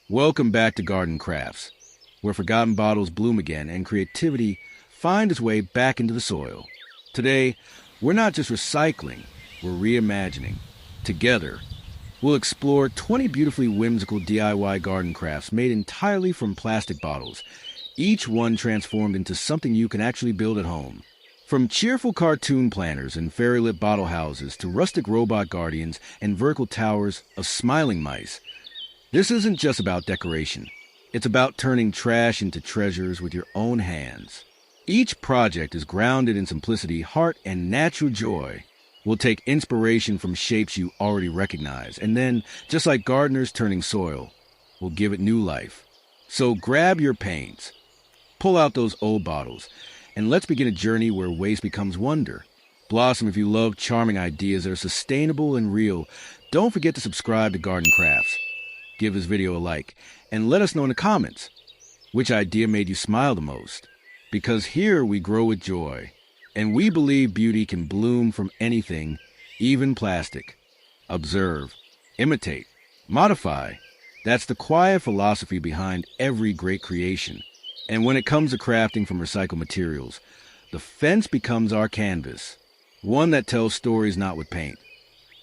Welcome back to Garden Crafts, where forgotten bottles bloom again and creativity find its way back into the soil. Today, we're not just recycling, we're reimagining. Together, we'll explore 20 beautifully whimsical DIY garden crafts made entirely from plastic bottles, each one transformed into something you can actually build at home. From cheerful cartoon planters and fairy-lit bottle houses to rustic robot guardians and vertical towers of smiling mice, this isn't just about decoration. It's about turning trash into treasures with your own hands. Each project is grounded in simplicity, heart, and natural joy. We'll take inspiration from shapes you already recognize, and then, just like gardeners turning soil, we'll give it new life. So grab your paints, pull out those old bottles, and let's begin a journey where waste becomes wonder. Blossom if you love charming ideas that are sustainable and real. Don't forget to subscribe to Garden Crafts. Give this video a like, and let us know in the comments which idea made you smile the most. Because here we grow with joy, and we believe beauty can bloom from anything, even plastic. Observe, imitate, modify. That's the quiet philosophy behind every great creation. And when it comes to crafting from recycled materials, the fence becomes our canvas, one that tells stories not with paint,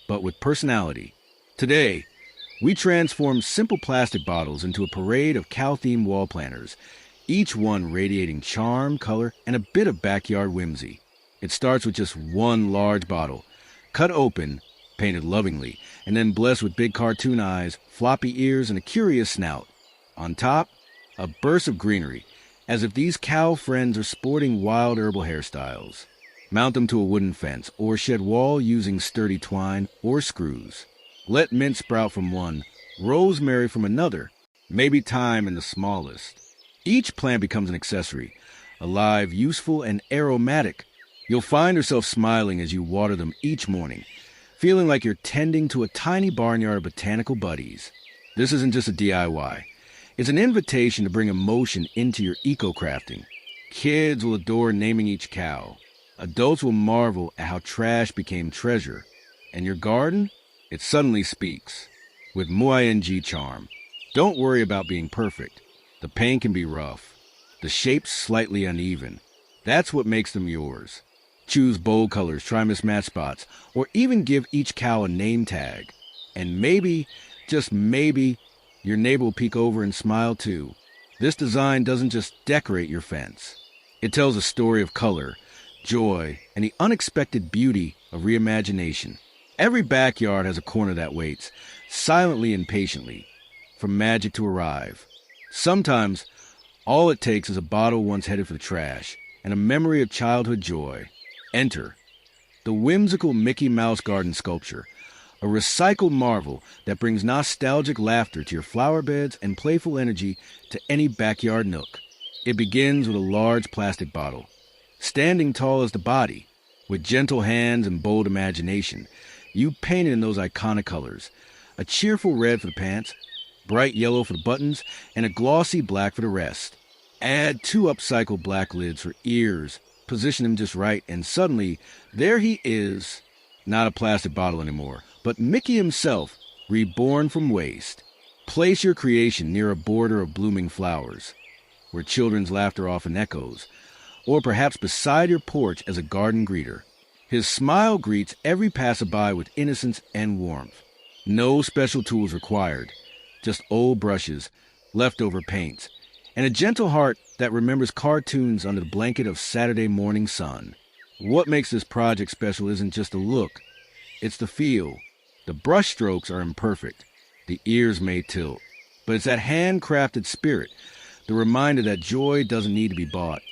but with personality. Today, we transform simple plastic bottles into a parade of cow-themed wall planters, each one radiating charm, color, and a bit of backyard whimsy. It starts with just one large bottle, cut open, painted lovingly, and then blessed with big cartoon eyes, floppy ears, and a curious snout. On top, a burst of greenery, as if these cow friends are sporting wild herbal hairstyles. Mount them to a wooden fence, or shed wall using sturdy twine or screws. Let mint sprout from one, rosemary from another, maybe thyme in the smallest. Each plant becomes an accessory, alive, useful, and aromatic. You'll find yourself smiling as you water them each morning, feeling like you're tending to a tiny barnyard of botanical buddies. This isn't just a DIY. It's an invitation to bring emotion into your eco-crafting. Kids will adore naming each cow. Adults will marvel at how trash became treasure. And your garden? It suddenly speaks, with moing charm. Don't worry about being perfect. The paint can be rough, the shapes slightly uneven. That's what makes them yours. Choose bold colors, try mismatched spots, or even give each cow a name tag. And maybe, just maybe, your neighbor will peek over and smile too. This design doesn't just decorate your fence. It tells a story of color, joy, and the unexpected beauty of reimagination. Every backyard has a corner that waits, silently and patiently, for magic to arrive. Sometimes, all it takes is a bottle once headed for the trash, and a memory of childhood joy. Enter the whimsical Mickey Mouse garden sculpture, a recycled marvel that brings nostalgic laughter to your flower beds and playful energy to any backyard nook. It begins with a large plastic bottle, standing tall as the body. With gentle hands and bold imagination, you painted in those iconic colors, a cheerful red for the pants, bright yellow for the buttons, and a glossy black for the rest. Add 2 upcycled black lids for ears, position them just right, and suddenly, there he is. Not a plastic bottle anymore, but Mickey himself, reborn from waste. Place your creation near a border of blooming flowers, where children's laughter often echoes, or perhaps beside your porch as a garden greeter. His smile greets every passerby with innocence and warmth. No special tools required, just old brushes, leftover paints, and a gentle heart that remembers cartoons under the blanket of Saturday morning sun. What makes this project special isn't just the look, it's the feel. The brush strokes are imperfect, the ears may tilt, but it's that handcrafted spirit, the reminder that joy doesn't need to be bought.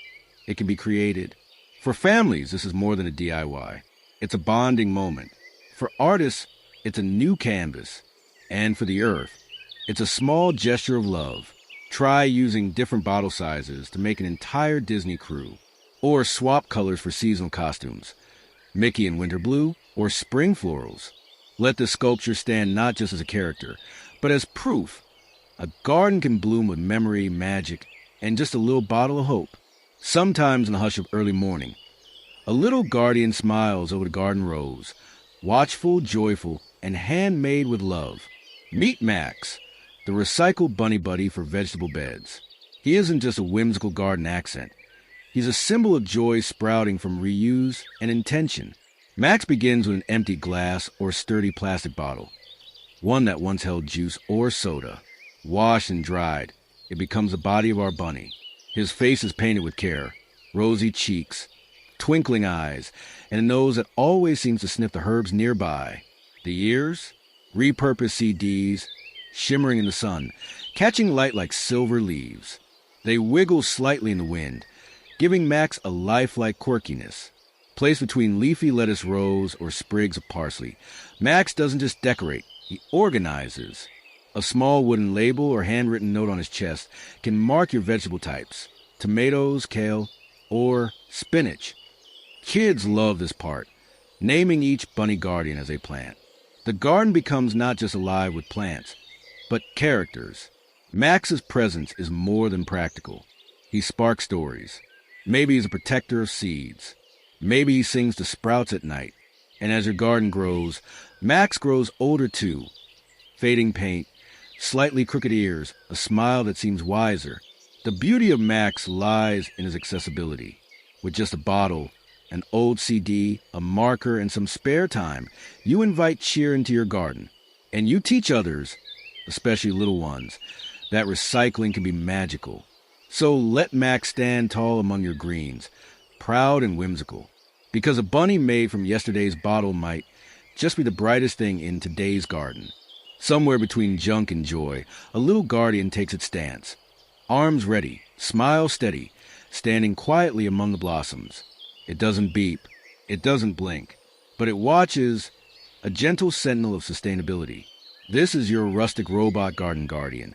It can be created. For families, this is more than a DIY. It's a bonding moment. For artists, it's a new canvas. And for the earth, it's a small gesture of love. Try using different bottle sizes to make an entire Disney crew. Or swap colors for seasonal costumes. Mickey in winter blue or spring florals. Let the sculpture stand not just as a character, but as proof. A garden can bloom with memory, magic, and just a little bottle of hope. Sometimes in the hush of early morning, a little guardian smiles over the garden rose, watchful, joyful, and handmade with love. Meet Max, the recycled bunny buddy for vegetable beds. He isn't just a whimsical garden accent. He's a symbol of joy sprouting from reuse and intention. Max begins with an empty glass or sturdy plastic bottle, one that once held juice or soda. Washed and dried, it becomes the body of our bunny. His face is painted with care, rosy cheeks, twinkling eyes, and a nose that always seems to sniff the herbs nearby. The ears? Repurposed CDs, shimmering in the sun, catching light like silver leaves. They wiggle slightly in the wind, giving Max a lifelike quirkiness. Placed between leafy lettuce rows or sprigs of parsley, Max doesn't just decorate, he organizes. A small wooden label or handwritten note on his chest can mark your vegetable types: tomatoes, kale, or spinach. Kids love this part, naming each bunny guardian as they plant. The garden becomes not just alive with plants, but characters. Max's presence is more than practical. He sparks stories. Maybe he's a protector of seeds. Maybe he sings to sprouts at night. And as your garden grows, Max grows older too. Fading paint, slightly crooked ears, a smile that seems wiser. The beauty of Max lies in his accessibility. With just a bottle, an old CD, a marker, and some spare time, you invite cheer into your garden. And you teach others, especially little ones, that recycling can be magical. So let Max stand tall among your greens, proud and whimsical. Because a bunny made from yesterday's bottle might just be the brightest thing in today's garden. Somewhere between junk and joy, a little guardian takes its stance. Arms ready, smile steady, standing quietly among the blossoms. It doesn't beep, it doesn't blink, but it watches, a gentle sentinel of sustainability. This is your rustic robot garden guardian,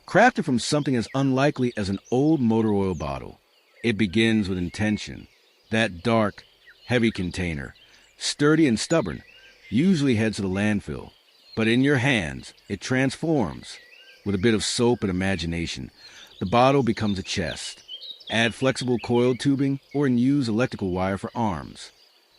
crafted from something as unlikely as an old motor oil bottle. It begins with intention. That dark, heavy container, sturdy and stubborn, usually heads to the landfill. But in your hands, it transforms. With a bit of soap and imagination, the bottle becomes a chest. Add flexible coiled tubing or use electrical wire for arms.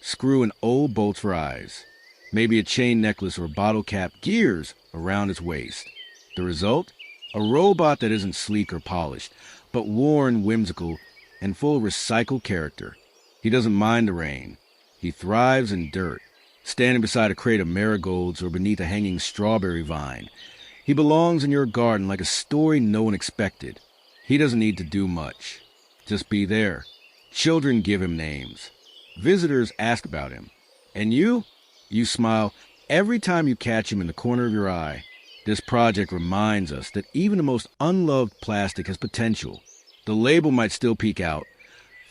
Screw in old bolts for eyes. Maybe a chain necklace or bottle cap gears around its waist. The result? A robot that isn't sleek or polished, but worn, whimsical, and full of recycled character. He doesn't mind the rain. He thrives in dirt, standing beside a crate of marigolds or beneath a hanging strawberry vine. He belongs in your garden like a story no one expected. He doesn't need to do much. Just be there. Children give him names. Visitors ask about him. And you smile every time you catch him in the corner of your eye. This project reminds us that even the most unloved plastic has potential. The label might still peek out.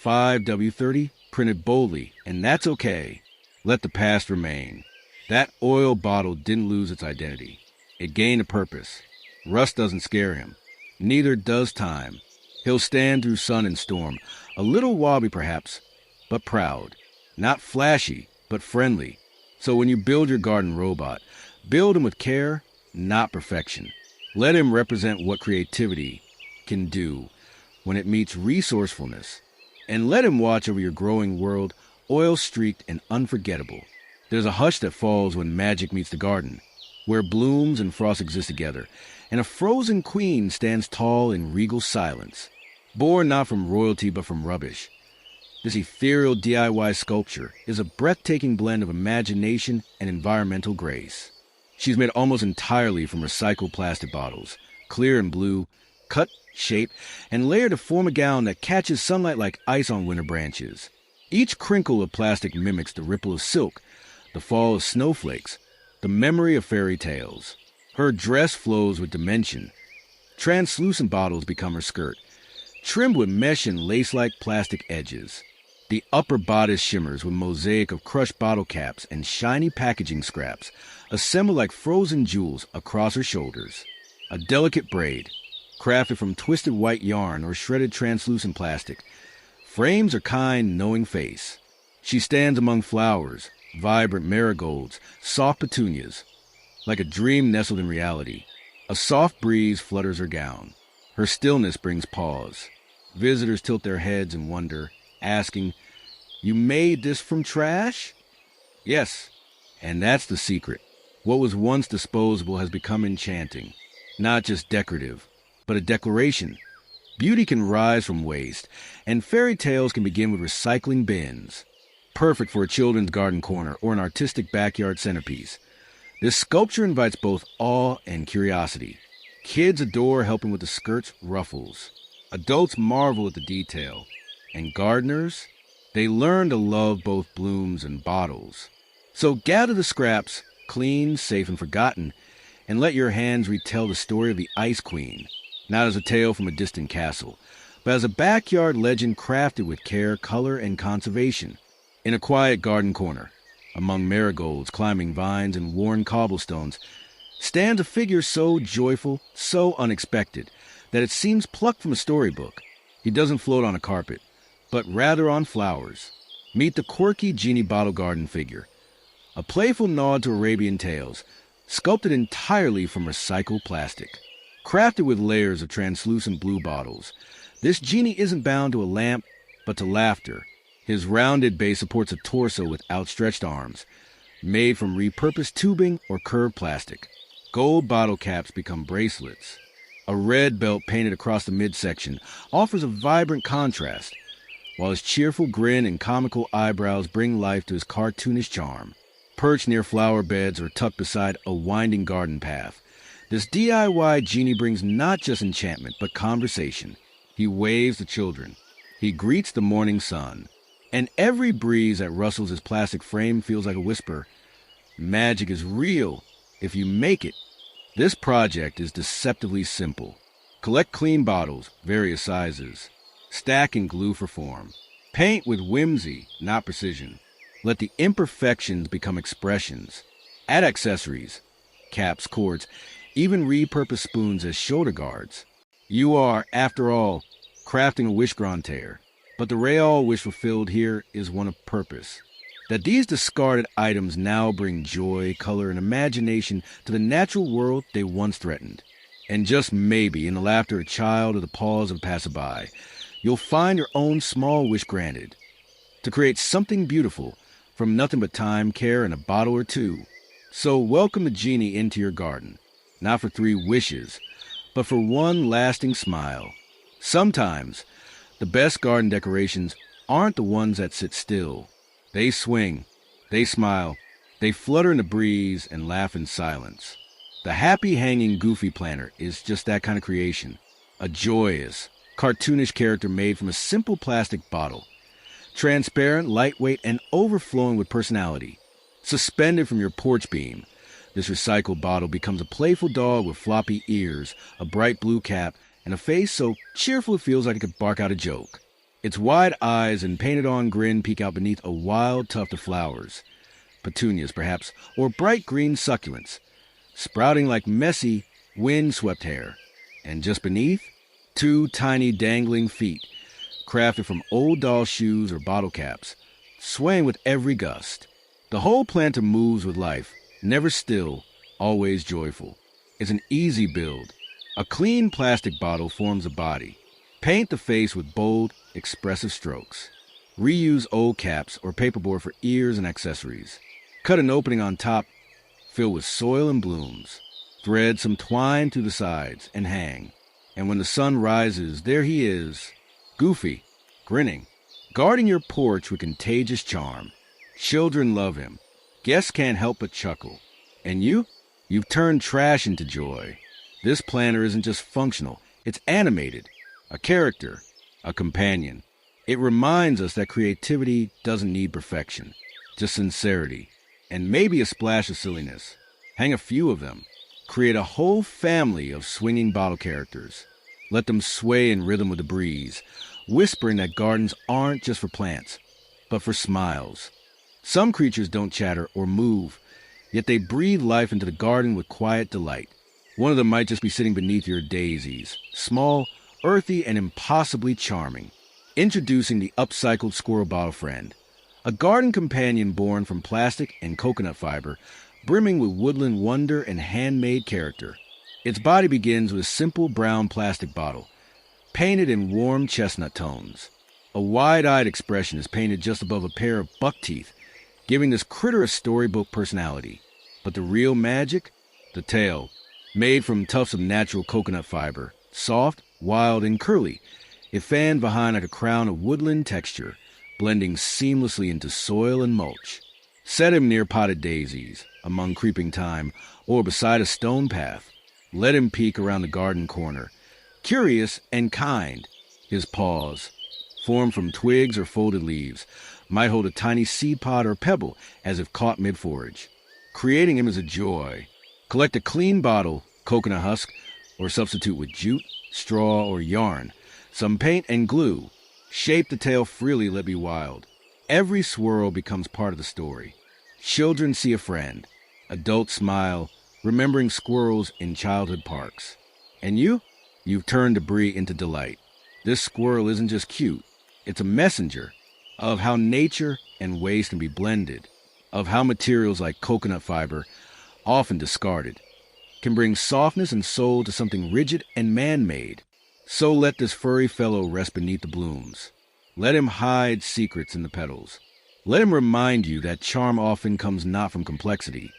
5W30 printed boldly, and that's okay. Let the past remain. That oil bottle didn't lose its identity. It gained a purpose. Rust doesn't scare him. Neither does time. He'll stand through sun and storm, a little wobbly perhaps, but proud. Not flashy, but friendly. So when you build your garden robot, build him with care, not perfection. Let him represent what creativity can do when it meets resourcefulness. And let him watch over your growing world, oil-streaked and unforgettable. There's a hush that falls when magic meets the garden, where blooms and frost exist together, and a frozen queen stands tall in regal silence, born not from royalty but from rubbish. This ethereal DIY sculpture is a breathtaking blend of imagination and environmental grace. She's made almost entirely from recycled plastic bottles, clear and blue, cut, shaped, and layered to form a gown that catches sunlight like ice on winter branches. Each crinkle of plastic mimics the ripple of silk, the fall of snowflakes, the memory of fairy tales. Her dress flows with dimension. Translucent bottles become her skirt, trimmed with mesh and lace-like plastic edges. The upper bodice shimmers with mosaic of crushed bottle caps and shiny packaging scraps, assembled like frozen jewels across her shoulders. A delicate braid, crafted from twisted white yarn or shredded translucent plastic, frames her kind, knowing face. She stands among flowers, vibrant marigolds, soft petunias, like a dream nestled in reality. A soft breeze flutters her gown. Her stillness brings pause. Visitors tilt their heads in wonder, asking, "You made this from trash?" Yes, and that's the secret. What was once disposable has become enchanting. not just decorative, but a declaration. Beauty can rise from waste, and fairy tales can begin with recycling bins. Perfect for a children's garden corner or an artistic backyard centerpiece. This sculpture invites both awe and curiosity. Kids adore helping with the skirt's ruffles. Adults marvel at the detail. And gardeners, they learn to love both blooms and bottles. So gather the scraps, clean, safe, and forgotten, and let your hands retell the story of the Ice Queen, not as a tale from a distant castle, but as a backyard legend crafted with care, color, and conservation. In a quiet garden corner, among marigolds climbing vines and worn cobblestones, stands a figure so joyful, so unexpected, that it seems plucked from a storybook. He doesn't float on a carpet, but rather on flowers. Meet the quirky genie bottle garden figure, a playful nod to Arabian tales, sculpted entirely from recycled plastic. Crafted with layers of translucent blue bottles, this genie isn't bound to a lamp, but to laughter. His rounded base supports a torso with outstretched arms, made from repurposed tubing or curved plastic. Gold bottle caps become bracelets. A red belt painted across the midsection offers a vibrant contrast, while his cheerful grin and comical eyebrows bring life to his cartoonish charm. Perched near flower beds or tucked beside a winding garden path, this DIY genie brings not just enchantment, but conversation. He waves to children. He greets the morning sun. And every breeze that rustles his plastic frame feels like a whisper. Magic is real if you make it. This project is deceptively simple. Collect clean bottles, various sizes. Stack and glue for form. Paint with whimsy, not precision. Let the imperfections become expressions. Add accessories, caps, cords, even repurpose spoons as shoulder guards. You are, after all, crafting a wish grantaire. But the real wish fulfilled here is one of purpose. That these discarded items now bring joy, color, and imagination to the natural world they once threatened. And just maybe, in the laughter of a child or the pause of a passerby, you'll find your own small wish granted. To create something beautiful from nothing but time, care, and a bottle or two. So welcome the genie into your garden, not for 3 wishes, but for one lasting smile. Sometimes, the best garden decorations aren't the ones that sit still. They swing, they smile, they flutter in the breeze and laugh in silence. The happy hanging goofy planter is just that kind of creation. A joyous, cartoonish character made from a simple plastic bottle. Transparent, lightweight, and overflowing with personality. Suspended from your porch beam, this recycled bottle becomes a playful dog with floppy ears, a bright blue cap, and a face so cheerful it feels like it could bark out a joke. Its wide eyes and painted-on grin peek out beneath a wild tuft of flowers. Petunias, perhaps, or bright green succulents, sprouting like messy, wind-swept hair. And just beneath, 2 tiny dangling feet, crafted from old doll shoes or bottle caps, swaying with every gust. The whole planter moves with life, never still, always joyful. It's an easy build. A clean plastic bottle forms a body. Paint the face with bold, expressive strokes. Reuse old caps or paperboard for ears and accessories. Cut an opening on top, fill with soil and blooms. Thread some twine to the sides and hang. And when the sun rises, there he is, goofy, grinning, guarding your porch with contagious charm. Children love him. Guests can't help but chuckle. And you've turned trash into joy. This planter isn't just functional, it's animated. A character, a companion. It reminds us that creativity doesn't need perfection, just sincerity, and maybe a splash of silliness. Hang a few of them. Create a whole family of swinging bottle characters. Let them sway in rhythm with the breeze, whispering that gardens aren't just for plants, but for smiles. Some creatures don't chatter or move, yet they breathe life into the garden with quiet delight. One of them might just be sitting beneath your daisies, small, earthy, and impossibly charming. Introducing the Upcycled Squirrel Bottle Friend, a garden companion born from plastic and coconut fiber, brimming with woodland wonder and handmade character. Its body begins with a simple brown plastic bottle, painted in warm chestnut tones. A wide-eyed expression is painted just above a pair of buck teeth, giving this critter a storybook personality. But the real magic? The tail. Made from tufts of natural coconut fiber, soft, wild, and curly, it fanned behind like a crown of woodland texture, blending seamlessly into soil and mulch. Set him near potted daisies, among creeping thyme, or beside a stone path. Let him peek around the garden corner, curious and kind. His paws, formed from twigs or folded leaves, might hold a tiny seed pod or pebble as if caught mid-forage. Creating him is a joy. Collect a clean bottle, coconut husk, or substitute with jute, straw, or yarn, some paint and glue. Shape the tail freely, let be wild. Every swirl becomes part of the story. Children see a friend. Adults smile, remembering squirrels in childhood parks. And you've turned debris into delight. This squirrel isn't just cute. It's a messenger of how nature and waste can be blended, of how materials like coconut fiber, often discarded, can bring softness and soul to something rigid and man-made. So let this furry fellow rest beneath the blooms. Let him hide secrets in the petals. Let him remind you that charm often comes not from complexity,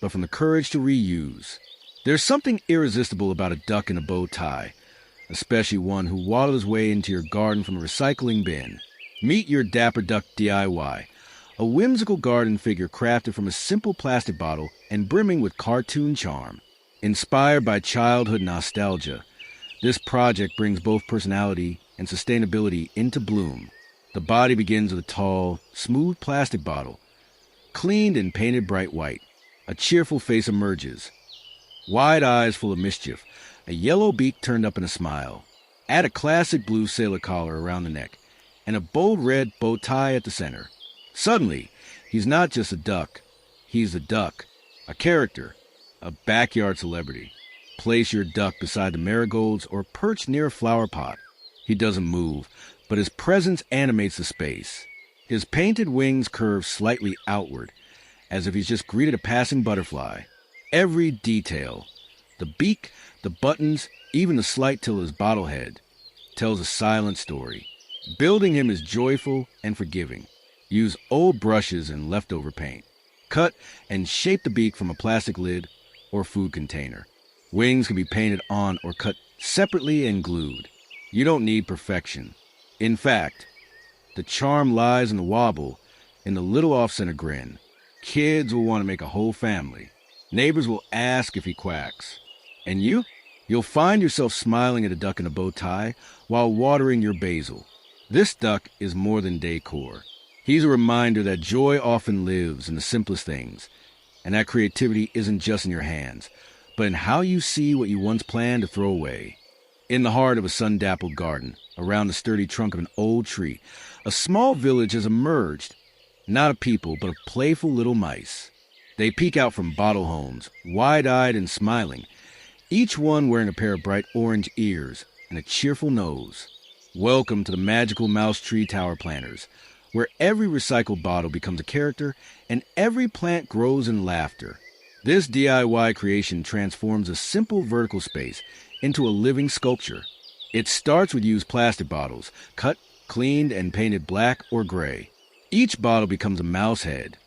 but from the courage to reuse. There's something irresistible about a duck in a bow tie, especially one who waddled his way into your garden from a recycling bin. Meet your Dapper Duck DIY, a whimsical garden figure crafted from a simple plastic bottle and brimming with cartoon charm. Inspired by childhood nostalgia, this project brings both personality and sustainability into bloom. The body begins with a tall, smooth plastic bottle, cleaned and painted bright white. A cheerful face emerges, wide eyes full of mischief, a yellow beak turned up in a smile. Add a classic blue sailor collar around the neck, and a bold red bow tie at the center. Suddenly, he's not just a duck, he's a duck, a character, a backyard celebrity. Place your duck beside the marigolds or perch near a flower pot. He doesn't move, but his presence animates the space. His painted wings curve slightly outward, as if he's just greeted a passing butterfly. Every detail, the beak, the buttons, even the slight tilt of his bottle head, tells a silent story. Building him is joyful and forgiving. Use old brushes and leftover paint. Cut and shape the beak from a plastic lid or food container. Wings can be painted on or cut separately and glued. You don't need perfection. In fact, the charm lies in the wobble, in the little off-center grin. Kids will want to make a whole family. Neighbors will ask if he quacks. And you'll find yourself smiling at a duck in a bow tie while watering your basil. This duck is more than decor. He's a reminder that joy often lives in the simplest things, and that creativity isn't just in your hands, but in how you see what you once planned to throw away. In the heart of a sun-dappled garden, around the sturdy trunk of an old tree, a small village has emerged. Not a people, but of playful little mice. They peek out from bottle homes, wide-eyed and smiling, each one wearing a pair of bright orange ears and a cheerful nose. Welcome to the magical mouse tree tower planters, where every recycled bottle becomes a character and every plant grows in laughter. This DIY creation transforms a simple vertical space into a living sculpture. It starts with used plastic bottles, cut, cleaned, and painted black or gray. Each bottle becomes a mouse head.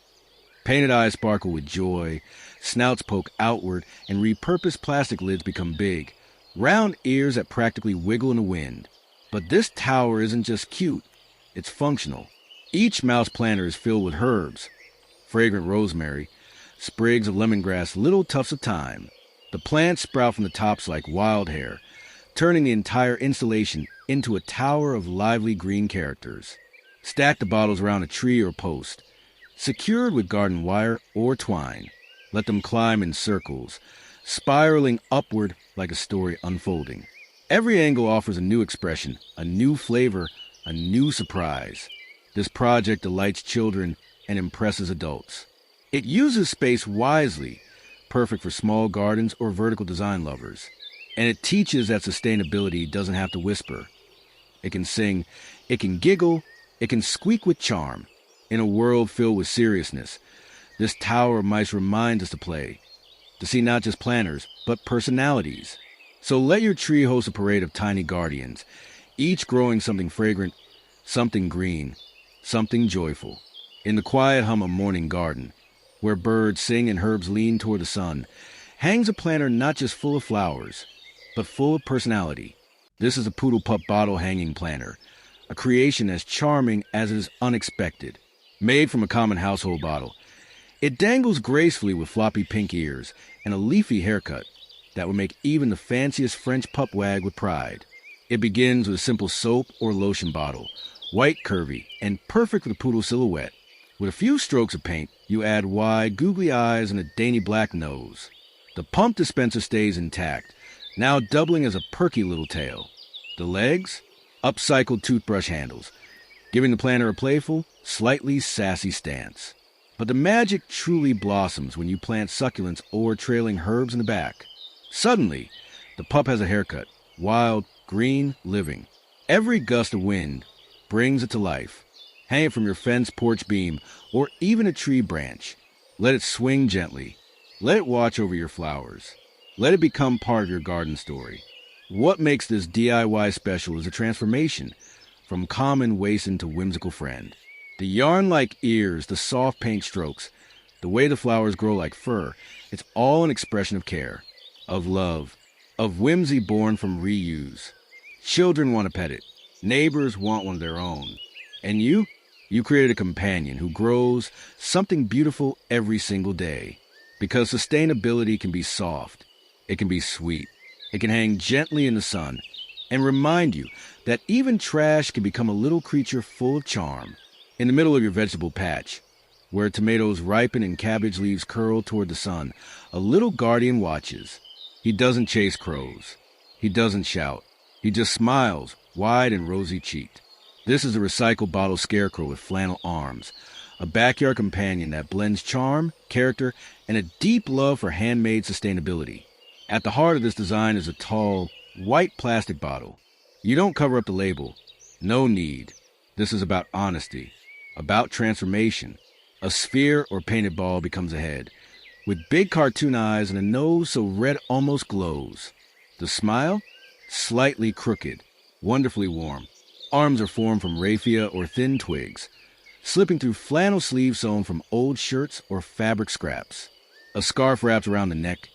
Painted eyes sparkle with joy, snouts poke outward, and repurposed plastic lids become big, round ears that practically wiggle in the wind. But this tower isn't just cute, it's functional. Each mouse planter is filled with herbs, fragrant rosemary, sprigs of lemongrass, little tufts of thyme. The plants sprout from the tops like wild hair, turning the entire installation into a tower of lively green characters. Stack the bottles around a tree or post, secured with garden wire or twine. Let them climb in circles, spiraling upward like a story unfolding. Every angle offers a new expression, a new flavor, a new surprise. This project delights children and impresses adults. It uses space wisely, perfect for small gardens or vertical design lovers. And it teaches that sustainability doesn't have to whisper. It can sing, it can giggle, it can squeak with charm. In a world filled with seriousness, this tower of mice reminds us to play, to see not just planters, but personalities. So let your tree host a parade of tiny guardians, each growing something fragrant, something green, something joyful. In the quiet hum of morning garden, where birds sing and herbs lean toward the sun, hangs a planter not just full of flowers, but full of personality. This is a poodle pup bottle hanging planter, a creation as charming as it is unexpected. Made from a common household bottle, it dangles gracefully with floppy pink ears and a leafy haircut that would make even the fanciest French pup wag with pride. It begins with a simple soap or lotion bottle, white, curvy, and perfect for the poodle silhouette. With a few strokes of paint, you add wide, googly eyes and a dainty black nose. The pump dispenser stays intact, now doubling as a perky little tail. The legs? Upcycled toothbrush handles, giving the planter a playful, slightly sassy stance. But the magic truly blossoms when you plant succulents or trailing herbs in the back. Suddenly, the pup has a haircut, wild, green, living. Every gust of wind brings it to life. Hang it from your fence porch beam or even a tree branch. Let it swing gently. Let it watch over your flowers. Let it become part of your garden story. What makes this DIY special is a transformation from common waste into whimsical friend. The yarn-like ears, the soft paint strokes, the way the flowers grow like fur, it's all an expression of care, of love, of whimsy born from reuse. Children want to pet it. Neighbors want one of their own. And you created a companion who grows something beautiful every single day. Because sustainability can be soft. It can be sweet. It can hang gently in the sun and remind you that even trash can become a little creature full of charm. In the middle of your vegetable patch, where tomatoes ripen and cabbage leaves curl toward the sun, a little guardian watches. He doesn't chase crows. He doesn't shout. He just smiles, wide and rosy-cheeked. This is a recycled bottle scarecrow with flannel arms, a backyard companion that blends charm, character, and a deep love for handmade sustainability. At the heart of this design is a tall, white plastic bottle. You don't cover up the label. No need. This is about honesty, about transformation. A sphere or painted ball becomes a head, with big cartoon eyes and a nose so red almost glows. The smile? Slightly crooked, wonderfully warm. Arms are formed from raffia or thin twigs, slipping through flannel sleeves sewn from old shirts or fabric scraps. A scarf wraps around the neck,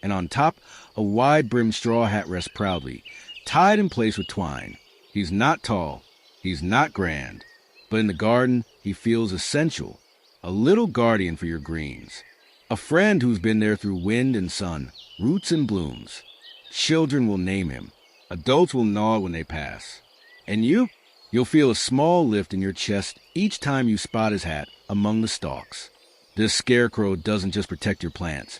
and on top, a wide-brimmed straw hat rests proudly, tied in place with twine. He's not tall, he's not grand, but in the garden, he feels essential, a little guardian for your greens, a friend who's been there through wind and sun, roots and blooms. Children will name him, adults will nod when they pass, and you'll feel a small lift in your chest each time you spot his hat among the stalks. This scarecrow doesn't just protect your plants.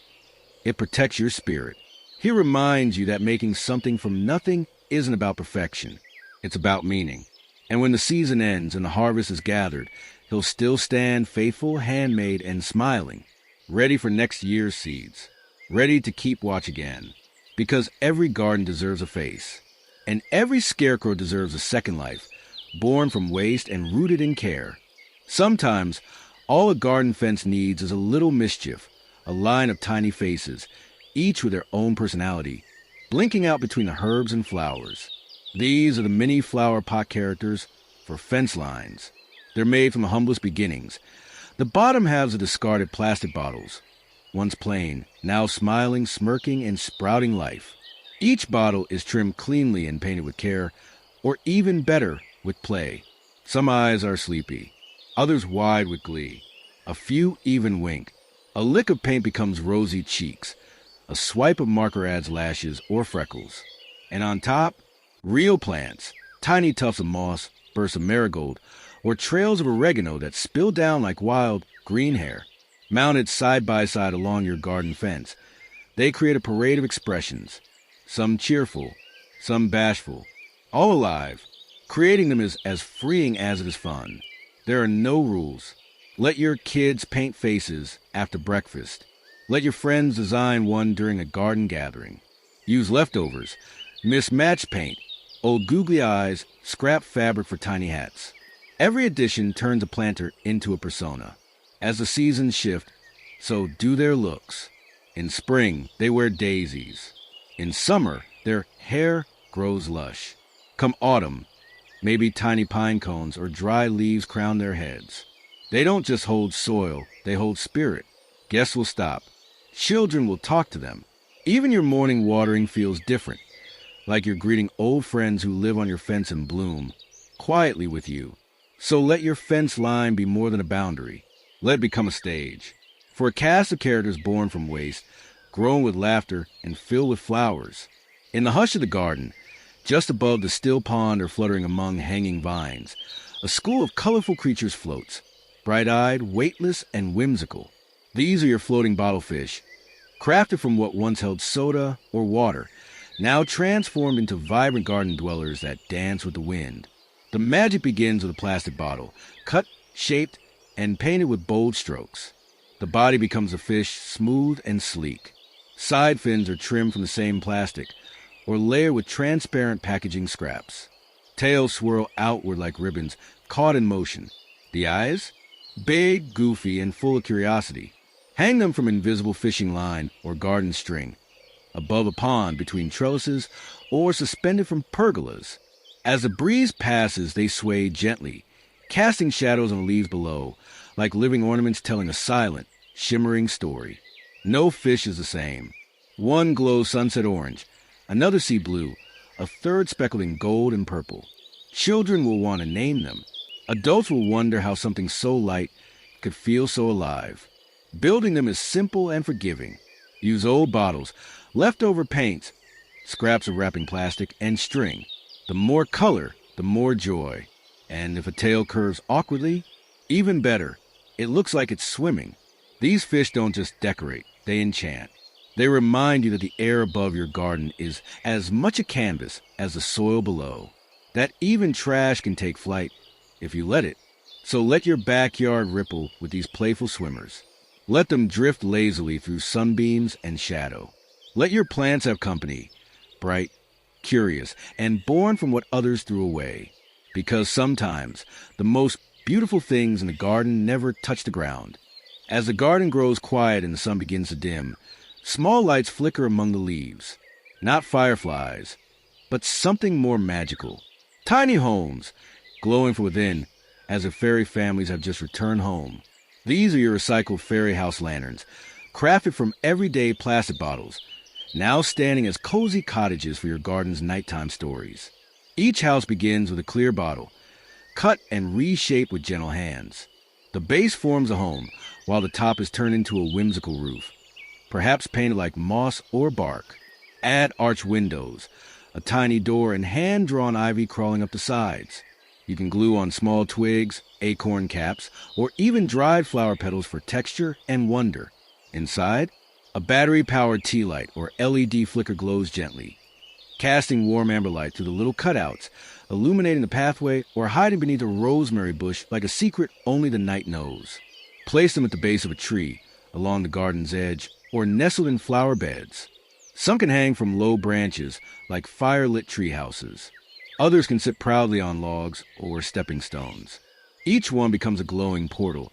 It protects your spirit. He reminds you that making something from nothing isn't about perfection. It's about meaning. And when the season ends and the harvest is gathered, he'll still stand faithful, handmade, and smiling, ready for next year's seeds, ready to keep watch again. Because every garden deserves a face, and every scarecrow deserves a second life, born from waste and rooted in care. Sometimes, all a garden fence needs is a little mischief, a line of tiny faces, each with their own personality, blinking out between the herbs and flowers. These are the mini flower pot characters for fence lines. They're made from the humblest beginnings. The bottom halves are discarded plastic bottles, once plain, now smiling, smirking, and sprouting life. Each bottle is trimmed cleanly and painted with care, or even better, with play. Some eyes are sleepy, others wide with glee. A few even wink. A lick of paint becomes rosy cheeks. A swipe of marker adds lashes or freckles. And on top, real plants, tiny tufts of moss, bursts of marigold, or trails of oregano that spill down like wild green hair. Mounted side by side along your garden fence, they create a parade of expressions, some cheerful, some bashful, all alive. Creating them is as freeing as it is fun. There are no rules. Let your kids paint faces after breakfast. Let your friends design one during a garden gathering. Use leftovers, mismatched paint, old googly eyes, scrap fabric for tiny hats. Every addition turns a planter into a persona. As the seasons shift, so do their looks. In spring, they wear daisies. In summer, their hair grows lush. Come autumn, maybe tiny pine cones or dry leaves crown their heads. They don't just hold soil, they hold spirit. Guests will stop. Children will talk to them. Even your morning watering feels different, like you're greeting old friends who live on your fence and bloom quietly with you. So let your fence line be more than a boundary. Let it become a stage. For a cast of characters born from waste, grown with laughter, and filled with flowers. In the hush of the garden, just above the still pond or fluttering among hanging vines, a school of colorful creatures floats, bright-eyed, weightless, and whimsical. These are your floating bottlefish, crafted from what once held soda or water, now transformed into vibrant garden dwellers that dance with the wind. The magic begins with a plastic bottle, cut, shaped, and painted with bold strokes. The body becomes a fish, smooth and sleek. Side fins are trimmed from the same plastic, or layered with transparent packaging scraps. Tails swirl outward like ribbons, caught in motion. The eyes? Big, goofy, and full of curiosity. Hang them from invisible fishing line or garden string, above a pond, between trellises, or suspended from pergolas. As the breeze passes, they sway gently, casting shadows on the leaves below, like living ornaments telling a silent, shimmering story. No fish is the same. One glows sunset orange, another sea blue, a third speckled in gold and purple. Children will want to name them. Adults will wonder how something so light could feel so alive. Building them is simple and forgiving. Use old bottles, leftover paints, scraps of wrapping plastic, and string. The more color, the more joy. And if a tail curves awkwardly, even better. It looks like it's swimming. These fish don't just decorate, they enchant. They remind you that the air above your garden is as much a canvas as the soil below. That even trash can take flight if you let it. So let your backyard ripple with these playful swimmers. Let them drift lazily through sunbeams and shadow. Let your plants have company, bright, curious, and born from what others threw away. Because sometimes the most beautiful things in the garden never touch the ground. As the garden grows quiet and the sun begins to dim, small lights flicker among the leaves. Not fireflies, but something more magical. Tiny homes, glowing from within, as if fairy families have just returned home. These are your recycled fairy house lanterns, crafted from everyday plastic bottles, now standing as cozy cottages for your garden's nighttime stories. Each house begins with a clear bottle, cut and reshaped with gentle hands. The base forms a home, while the top is turned into a whimsical roof, perhaps painted like moss or bark. Add arched windows, a tiny door, and hand-drawn ivy crawling up the sides. You can glue on small twigs, acorn caps, or even dried flower petals for texture and wonder. Inside, a battery-powered tea light or LED flicker glows gently, casting warm amber light through the little cutouts, illuminating the pathway or hiding beneath a rosemary bush like a secret only the night knows. Place them at the base of a tree, along the garden's edge, or nestled in flower beds. Some can hang from low branches like fire-lit tree houses. Others can sit proudly on logs or stepping stones. Each one becomes a glowing portal,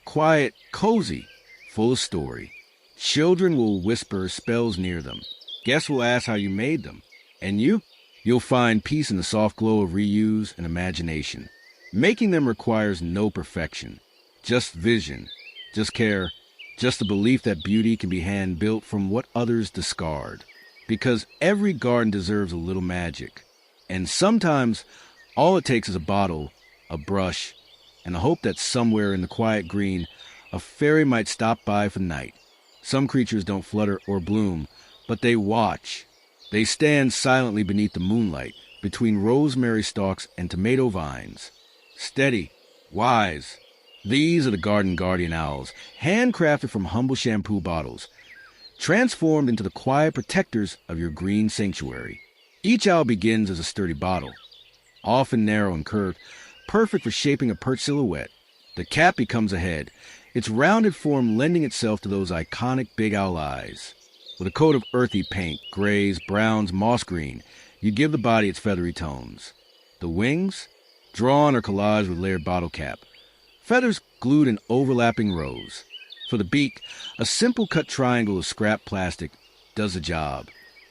quiet, cozy, full of story. Children will whisper spells near them. Guests will ask how you made them. And you'll find peace in the soft glow of reuse and imagination. Making them requires no perfection, just vision, just care, just the belief that beauty can be hand-built from what others discard. Because every garden deserves a little magic. And sometimes all it takes is a bottle, a brush, and the hope that somewhere in the quiet green, a fairy might stop by for the night. Some creatures don't flutter or bloom, but they watch. They stand silently beneath the moonlight, between rosemary stalks and tomato vines. Steady, wise. These are the garden guardian owls, handcrafted from humble shampoo bottles, transformed into the quiet protectors of your green sanctuary. Each owl begins as a sturdy bottle, often narrow and curved, perfect for shaping a perch silhouette. The cap becomes a head, its rounded form lending itself to those iconic big owl eyes. With a coat of earthy paint, grays, browns, moss green, you give the body its feathery tones. The wings, drawn or collaged with layered bottle cap, feathers glued in overlapping rows. For the beak, a simple cut triangle of scrap plastic does the job.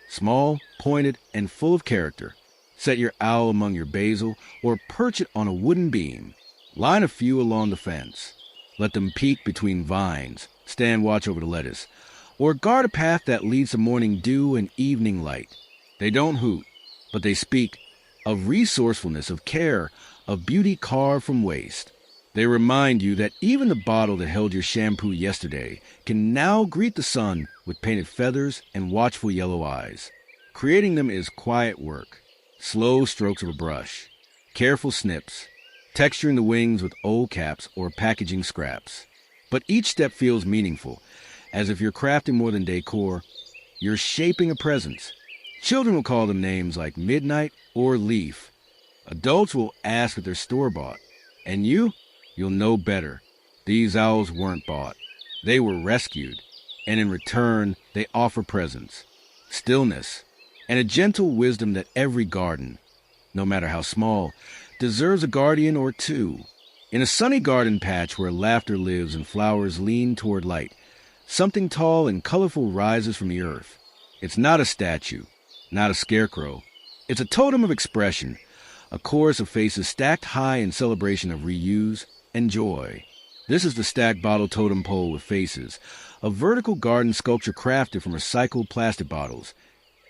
Small, pointed, and full of character. Set your owl among your basil or perch it on a wooden beam. Line a few along the fence. Let them peek between vines, stand watch over the lettuce, Or guard a path that leads to morning dew and evening light. They don't hoot, but they speak of resourcefulness, of care, of beauty carved from waste. They remind you that even the bottle that held your shampoo yesterday can now greet the sun with painted feathers and watchful yellow eyes. Creating them is quiet work, slow strokes of a brush, careful snips, texturing the wings with old caps or packaging scraps. But each step feels meaningful, as if you're crafting more than decor, you're shaping a presence. Children will call them names like Midnight or Leaf. Adults will ask if they're store-bought. And you'll know better. These owls weren't bought. They were rescued. And in return, they offer presence, stillness, and a gentle wisdom that every garden, no matter how small, deserves a guardian or two. In a sunny garden patch where laughter lives and flowers lean toward light, something tall and colorful rises from the earth. It's not a statue, not a scarecrow. It's a totem of expression, a chorus of faces stacked high in celebration of reuse and joy. This is the stacked bottle totem pole with faces, a vertical garden sculpture crafted from recycled plastic bottles,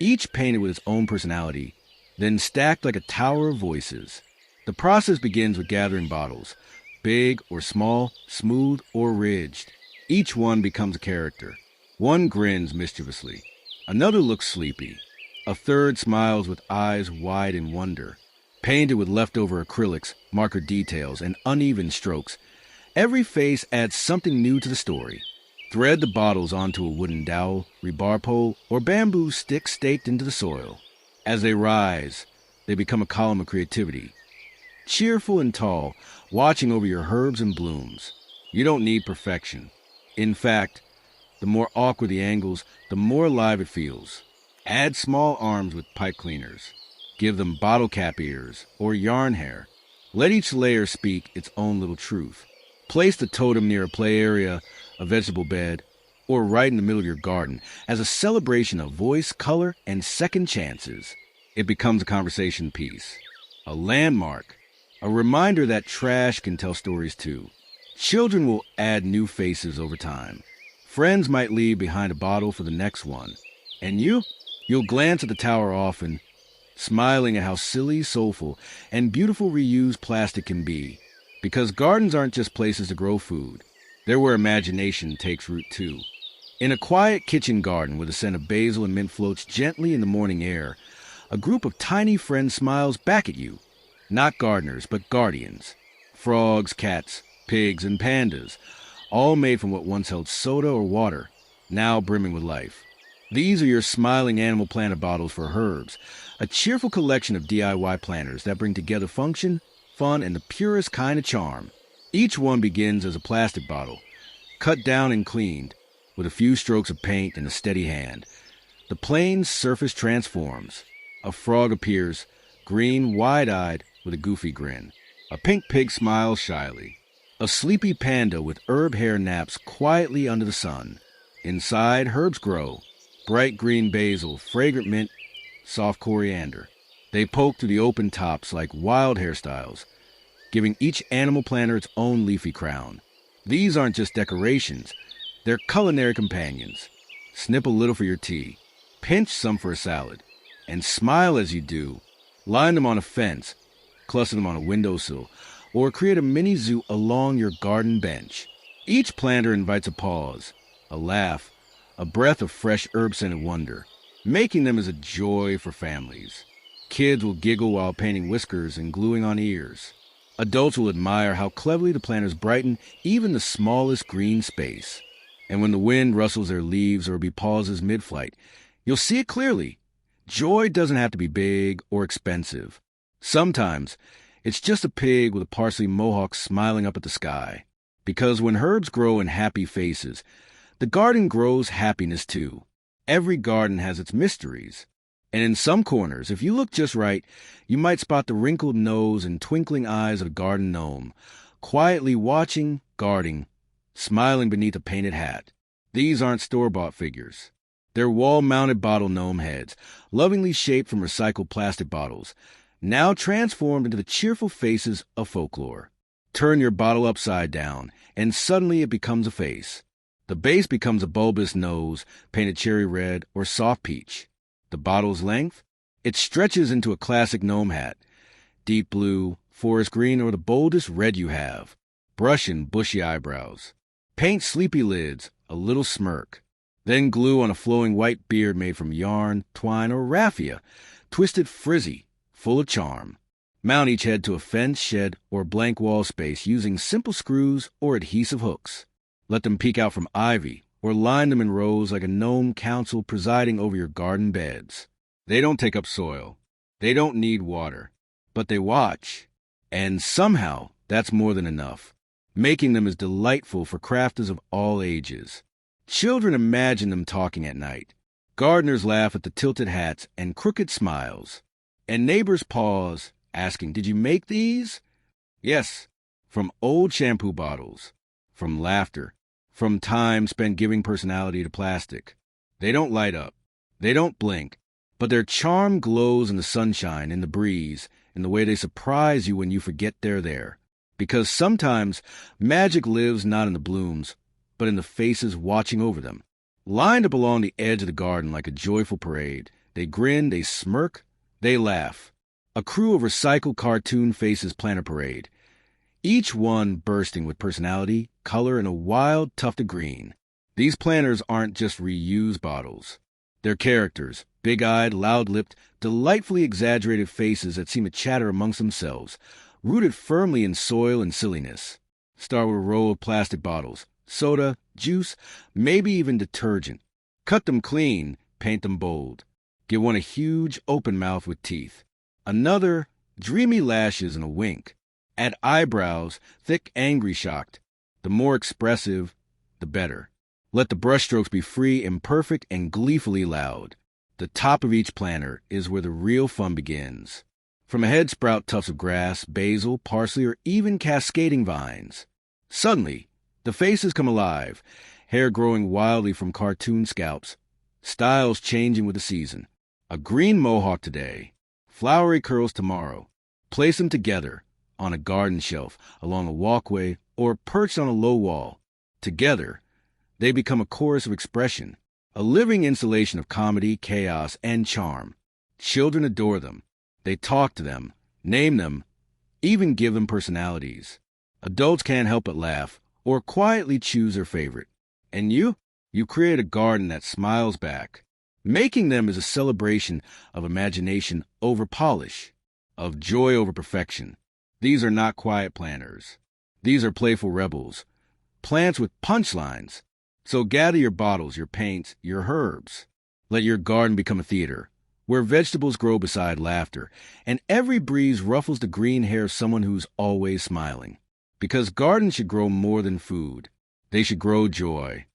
each painted with its own personality, then stacked like a tower of voices. The process begins with gathering bottles, big or small, smooth or ridged. Each one becomes a character. One grins mischievously. Another looks sleepy. A third smiles with eyes wide in wonder. Painted with leftover acrylics, marker details, and uneven strokes, every face adds something new to the story. Thread the bottles onto a wooden dowel, rebar pole, or bamboo stick staked into the soil. As they rise, they become a column of creativity. Cheerful and tall, watching over your herbs and blooms. You don't need perfection. In fact, the more awkward the angles, the more alive it feels. Add small arms with pipe cleaners. Give them bottle cap ears or yarn hair. Let each layer speak its own little truth. Place the totem near a play area, a vegetable bed, or right in the middle of your garden as a celebration of voice, color, and second chances. It becomes a conversation piece, a landmark, a reminder that trash can tell stories too. Children will add new faces over time. Friends might leave behind a bottle for the next one. And you'll glance at the tower often, smiling at how silly, soulful, and beautiful reused plastic can be. Because gardens aren't just places to grow food. They're where imagination takes root too. In a quiet kitchen garden where the scent of basil and mint floats gently in the morning air, a group of tiny friends smiles back at you. Not gardeners, but guardians. Frogs, cats, pigs, and pandas, all made from what once held soda or water, now brimming with life. These are your smiling animal planter bottles for herbs, a cheerful collection of DIY planters that bring together function, fun, and the purest kind of charm. Each one begins as a plastic bottle, cut down and cleaned, with a few strokes of paint and a steady hand. The plain surface transforms. A frog appears, green, wide-eyed, with a goofy grin. A pink pig smiles shyly. A sleepy panda with herb hair naps quietly under the sun. Inside, herbs grow. Bright green basil, fragrant mint, soft coriander. They poke through the open tops like wild hairstyles, giving each animal planter its own leafy crown. These aren't just decorations, they're culinary companions. Snip a little for your tea, pinch some for a salad, and smile as you do. Line them on a fence, cluster them on a windowsill, or create a mini zoo along your garden bench. Each planter invites a pause, a laugh, a breath of fresh herb-scented wonder. Making them is a joy for families. Kids will giggle while painting whiskers and gluing on ears. Adults will admire how cleverly the planters brighten even the smallest green space. And when the wind rustles their leaves or pauses mid-flight, you'll see it clearly. Joy doesn't have to be big or expensive. Sometimes, it's just a pig with a parsley mohawk smiling up at the sky. Because when herbs grow in happy faces, the garden grows happiness too. Every garden has its mysteries. And in some corners, if you look just right, you might spot the wrinkled nose and twinkling eyes of a garden gnome, quietly watching, guarding, smiling beneath a painted hat. These aren't store-bought figures. They're wall-mounted bottle gnome heads, lovingly shaped from recycled plastic bottles, now transformed into the cheerful faces of folklore. Turn your bottle upside down, and suddenly it becomes a face. The base becomes a bulbous nose, painted cherry red or soft peach. The bottle's length? It stretches into a classic gnome hat. Deep blue, forest green, or the boldest red you have. Brush in bushy eyebrows. Paint sleepy lids, a little smirk. Then glue on a flowing white beard made from yarn, twine, or raffia, twisted frizzy, full of charm. Mount each head to a fence, shed, or blank wall space using simple screws or adhesive hooks. Let them peek out from ivy, or line them in rows like a gnome council presiding over your garden beds. They don't take up soil. They don't need water. But they watch. And somehow, that's more than enough. Making them is delightful for crafters of all ages. Children imagine them talking at night. Gardeners laugh at the tilted hats and crooked smiles. And neighbors pause, asking, "Did you make these?" Yes, from old shampoo bottles, from laughter, from time spent giving personality to plastic. They don't light up. They don't blink. But their charm glows in the sunshine, in the breeze, in the way they surprise you when you forget they're there. Because sometimes magic lives not in the blooms, but in the faces watching over them. Lined up along the edge of the garden like a joyful parade, they grin, they smirk, they laugh. A crew of recycled cartoon faces plan a parade, each one bursting with personality, color, and a wild tuft of green. These planners aren't just reused bottles. They're characters, big-eyed, loud-lipped, delightfully exaggerated faces that seem to chatter amongst themselves, rooted firmly in soil and silliness. Start with a row of plastic bottles, soda, juice, maybe even detergent. Cut them clean, paint them bold. Give one a huge open mouth with teeth. Another, dreamy lashes and a wink. Add eyebrows, thick, angry, shocked. The more expressive, the better. Let the brushstrokes be free, imperfect, and gleefully loud. The top of each planter is where the real fun begins. From a head sprout tufts of grass, basil, parsley, or even cascading vines. Suddenly, the faces come alive, hair growing wildly from cartoon scalps, styles changing with the season. A green mohawk today, flowery curls tomorrow. Place them together, on a garden shelf, along a walkway, or perched on a low wall. Together, they become a chorus of expression, a living installation of comedy, chaos, and charm. Children adore them. They talk to them, name them, even give them personalities. Adults can't help but laugh, or quietly choose their favorite. And you create a garden that smiles back. Making them is a celebration of imagination over polish, of joy over perfection. These are not quiet planners. These are playful rebels, plants with punchlines. So gather your bottles, your paints, your herbs. Let your garden become a theater, where vegetables grow beside laughter, and every breeze ruffles the green hair of someone who's always smiling. Because gardens should grow more than food. They should grow joy.